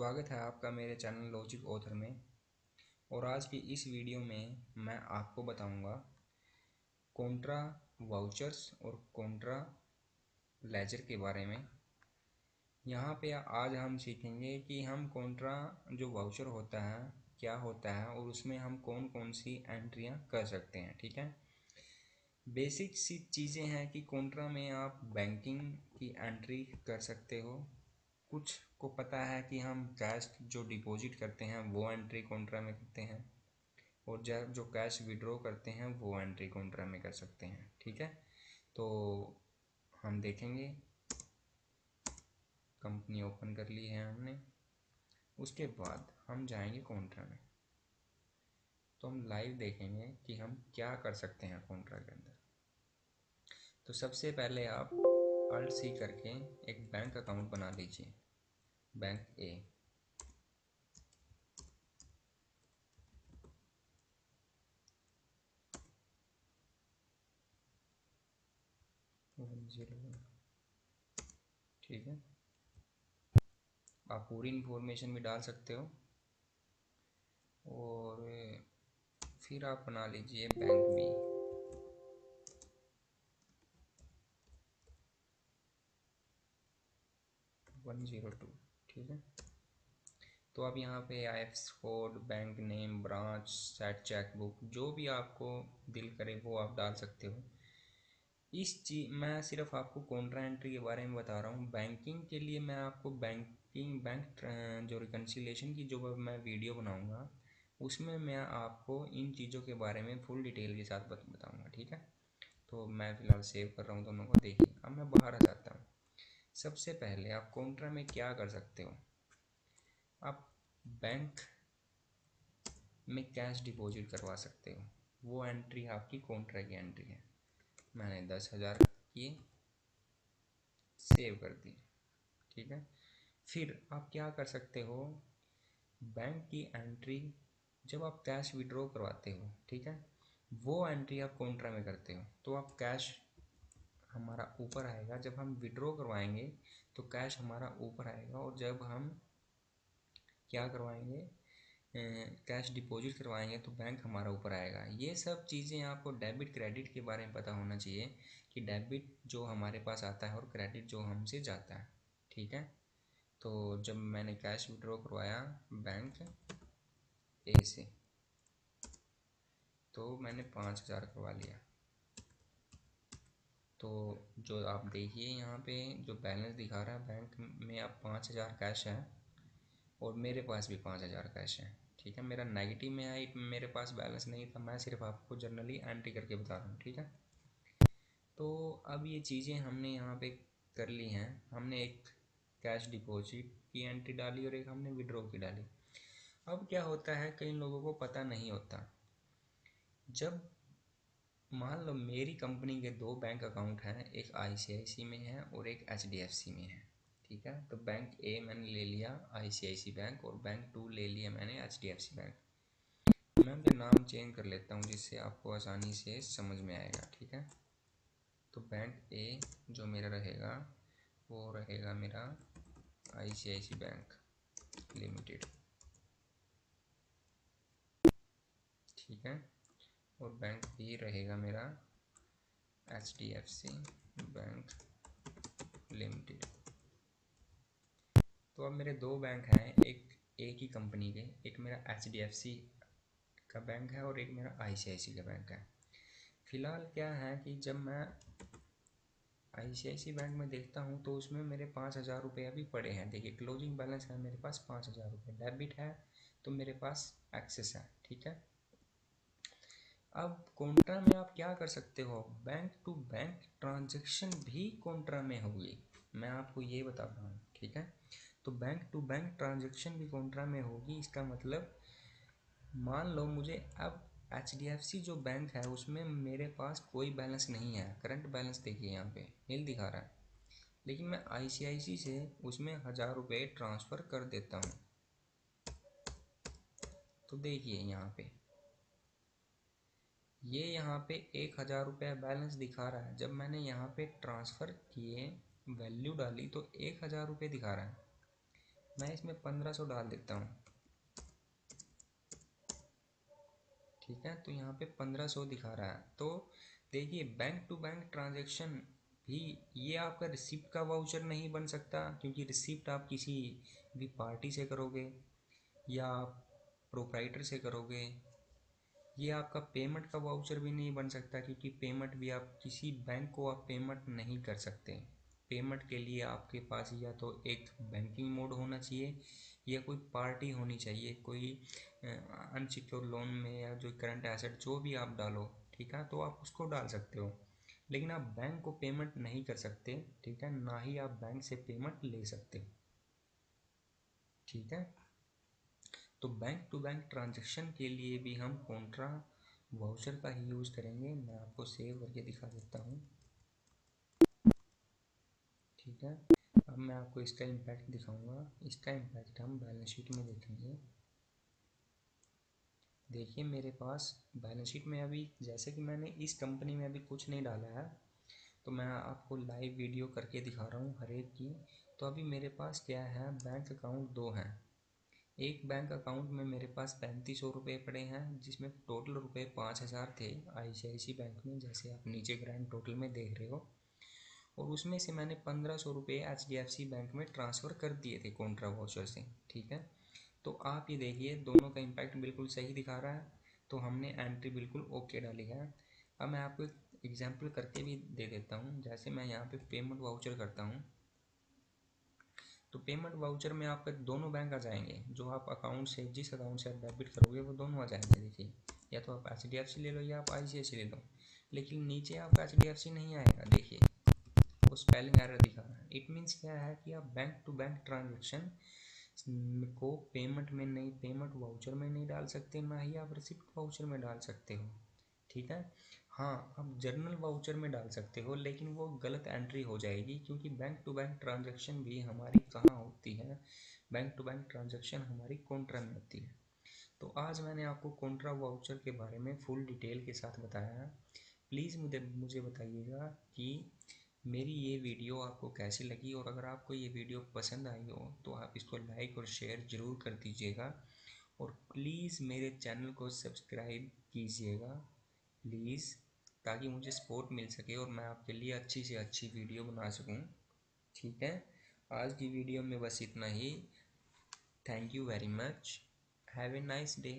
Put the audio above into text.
स्वागत है आपका मेरे चैनल लॉजिक ऑथर में। और आज की इस वीडियो में मैं आपको बताऊंगा कॉन्ट्रा वाउचर्स और कॉन्ट्रा लेजर के बारे में। यहाँ पे आज हम सीखेंगे कि हम कॉन्ट्रा जो वाउचर होता है क्या होता है और उसमें हम कौन कौन सी एंट्रियाँ कर सकते हैं। ठीक है, बेसिक सी चीज़ें हैं कि कॉन्ट्रा में आप बैंकिंग की एंट्री कर सकते हो। कुछ को पता है कि हम कैश जो डिपॉजिट करते हैं वो एंट्री कॉन्ट्रा में करते हैं, और जब जो कैश विड्रॉ करते हैं वो एंट्री कॉन्ट्रा में कर सकते हैं। ठीक है, तो हम देखेंगे। कंपनी ओपन कर ली है हमने, उसके बाद हम जाएंगे कॉन्ट्रा में, तो हम लाइव देखेंगे कि हम क्या कर सकते हैं कॉन्ट्रा के अंदर। तो सबसे पहले आप अल्ट सी करके एक बैंक अकाउंट बना लीजिए, बैंक ए। ठीक है, आप पूरी इन्फॉर्मेशन भी डाल सकते हो और फिर आप बना लीजिए bank B. One zero two. ठीक है, तो आप यहाँ पे IFSC code, bank name, branch, set chequebook, जो भी आपको दिल करे वो आप डाल सकते हो। इस चीज मैं सिर्फ आपको कॉन्ट्रा एंट्री के बारे में बता रहा हूँ। बैंकिंग के लिए मैं आपको बैंक जो रिकन्सिलेशन की जो मैं वीडियो बनाऊँगा उसमें मैं आपको इन चीज़ों के बारे में फुल डिटेल के साथ बताऊँगा। ठीक है, तो मैं फ़िलहाल सेव कर रहा हूँ दोनों को। देखिए, अब मैं बाहर आ जाता हूँ। सबसे पहले आप कॉन्ट्रा में क्या कर सकते हो, आप बैंक में कैश डिपॉजिट करवा सकते हो। वो एंट्री आपकी कॉन्ट्रा की एंट्री है। मैंने 10,000 किए, सेव कर दी। ठीक है, फिर आप क्या कर सकते हो, बैंक की एंट्री जब आप कैश विड्रॉ करवाते हो, ठीक है, वो एंट्री आप कॉन्ट्रा में करते हो तो आप कैश हमारा ऊपर आएगा। जब हम विड्रॉ करवाएंगे तो कैश हमारा ऊपर आएगा, और जब हम क्या करवाएंगे, कैश डिपॉजिट करवाएंगे तो बैंक हमारा ऊपर आएगा। ये सब चीज़ें आपको डेबिट क्रेडिट के बारे में पता होना चाहिए कि डेबिट जो हमारे पास आता है और क्रेडिट जो हमसे जाता है। ठीक है, तो जब मैंने कैश विड्रॉ करवाया बैंक ए से तो मैंने 5,000 करवा लिया। तो जो आप देखिए यहाँ पे जो बैलेंस दिखा रहा है बैंक में, अब 5,000 कैश है और मेरे पास भी 5,000 कैश है। ठीक है, मेरा नेगेटिव में है, मेरे पास बैलेंस नहीं था। मैं सिर्फ आपको जनरली एंट्री करके बता रहा हूँ। ठीक है, तो अब ये चीज़ें हमने यहाँ पे कर ली हैं। हमने एक कैश डिपॉजिट की एंट्री डाली और एक हमने विड्रॉ की डाली। अब क्या होता है, कई लोगों को पता नहीं होता। जब मान लो मेरी कंपनी के दो बैंक अकाउंट हैं, एक ICICI में है और एक HDFC में है। ठीक है, तो बैंक ए मैंने ले लिया ICICI बैंक और बैंक टू ले लिया मैंने HDFC बैंक। मैं अपना नाम चेंज कर लेता हूँ जिससे आपको आसानी से समझ में आएगा। ठीक है, तो बैंक ए जो मेरा रहेगा वो रहेगा मेरा ICICI बैंक लिमिटेड। ठीक है, और बैंक बी रहेगा मेरा HDFC बैंक लिमिटेड। तो अब मेरे दो बैंक हैं, एक ही कंपनी के, एक मेरा HDFC का बैंक है और एक मेरा ICICI का बैंक है। फिलहाल क्या है कि जब मैं ICICI बैंक में देखता हूँ तो उसमें मेरे 5,000 रुपये अभी पड़े हैं। देखिए, क्लोजिंग बैलेंस है मेरे पास 5,000 रुपये, डेबिट है तो मेरे पास एक्सेस है। ठीक है, अब कॉन्ट्रा में आप क्या कर सकते हो, बैंक टू बैंक ट्रांजैक्शन भी कॉन्ट्रा में होगी। मैं आपको ये बता रहा हूँ। ठीक है, तो बैंक टू बैंक ट्रांजैक्शन भी कॉन्ट्रा में होगी। इसका मतलब मान लो मुझे अब HDFC जो बैंक है उसमें मेरे पास कोई बैलेंस नहीं है, करंट बैलेंस देखिए यहाँ पे नील दिखा रहा है, लेकिन मैं ICICI से उसमें 1,000 रुपये ट्रांसफ़र कर देता हूँ। तो देखिए यहाँ पे ये यहाँ पे 1,000 रुपये बैलेंस दिखा रहा है। जब मैंने यहाँ पे ट्रांसफ़र किए, वैल्यू डाली तो 1,000 रुपये दिखा रहा है। मैं इसमें 1500 डाल देता हूँ। ठीक है, तो यहाँ पे 1500 दिखा रहा है। तो देखिए बैंक टू बैंक ट्रांजेक्शन भी ये आपका रिसिप्ट का वाउचर नहीं बन सकता, क्योंकि रिसिप्ट आप किसी भी पार्टी से करोगे या आप प्रोप्राइटर से करोगे। ये आपका पेमेंट का वाउचर भी नहीं बन सकता, क्योंकि पेमेंट भी आप किसी बैंक को आप पेमेंट नहीं कर सकते। पेमेंट के लिए आपके पास या तो एक बैंकिंग मोड होना चाहिए या कोई पार्टी होनी चाहिए, कोई अनसिक्योर लोन में या जो करंट एसेट जो भी आप डालो, ठीक है, तो आप उसको डाल सकते हो। लेकिन आप बैंक को पेमेंट नहीं कर सकते, ठीक है, ना ही आप बैंक से पेमेंट ले सकते। ठीक है, तो बैंक टू बैंक ट्रांजैक्शन के लिए भी हम कॉन्ट्रा वाउचर का ही यूज़ करेंगे। मैं आपको सेव करके दिखा देता हूँ। ठीक है, अब मैं आपको इसका इम्पैक्ट दिखाऊंगा। इसका इम्पैक्ट हम बैलेंस शीट में देखेंगे। देखिए मेरे पास बैलेंस शीट में अभी, जैसे कि मैंने इस कंपनी में अभी कुछ नहीं डाला है, तो मैं आपको लाइव वीडियो करके दिखा रहा हूँ हर एक की। तो अभी मेरे पास क्या है, बैंक अकाउंट दो हैं। एक बैंक अकाउंट में मेरे पास 3500 रुपये पड़े हैं, जिसमें टोटल रुपये 5000 थे ICICI बैंक में, जैसे आप नीचे ग्रैंड टोटल में देख रहे हो। और उसमें से मैंने 1500 रुपये HDFC बैंक में ट्रांसफ़र कर दिए थे कॉन्ट्रा वाउचर से। ठीक है, तो आप ये देखिए दोनों का इम्पैक्ट बिल्कुल सही दिखा रहा है। तो हमने एंट्री बिल्कुल ओके डाली है। अब मैं आपको एक एग्जाम्पल करके भी दे देता हूँ। जैसे मैं यहाँ पे पेमेंट वाउचर करता हूँ, तो पेमेंट वाउचर में आपके दोनों बैंक आ जाएंगे। जो आप अकाउंट से, जिस अकाउंट से आप डेबिट करोगे वो दोनों आ जाएंगे। देखिए, या तो आप HDFC ले लो या आप ICICI ले लो, लेकिन नीचे आपका HDFC नहीं आएगा। देखिए वो स्पेलिंग एरर दिखा रहा है। इट मीन्स क्या है कि आप बैंक टू बैंक ट्रांजेक्शन को पेमेंट में नहीं, पेमेंट वाउचर में नहीं डाल सकते, ना ही आप रिसिप्ट वाउचर में डाल सकते हो। ठीक है, हाँ आप जर्नल वाउचर में डाल सकते हो, लेकिन वो गलत एंट्री हो जाएगी, क्योंकि बैंक टू बैंक ट्रांजैक्शन भी हमारी कहाँ होती है, बैंक टू बैंक ट्रांजैक्शन हमारी कॉन्ट्रा में होती है। तो आज मैंने आपको कॉन्ट्रा वाउचर के बारे में फुल डिटेल के साथ बताया है। प्लीज़ मुझे बताइएगा कि मेरी ये वीडियो आपको कैसी लगी, और अगर आपको ये वीडियो पसंद आई हो तो आप इसको लाइक और शेयर ज़रूर कर दीजिएगा। और प्लीज़ मेरे चैनल को सब्सक्राइब कीजिएगा प्लीज़, ताकि मुझे सपोर्ट मिल सके और मैं आपके लिए अच्छी से अच्छी वीडियो बना सकूं। ठीक है, आज की वीडियो में बस इतना ही। Thank you very much. Have a nice day.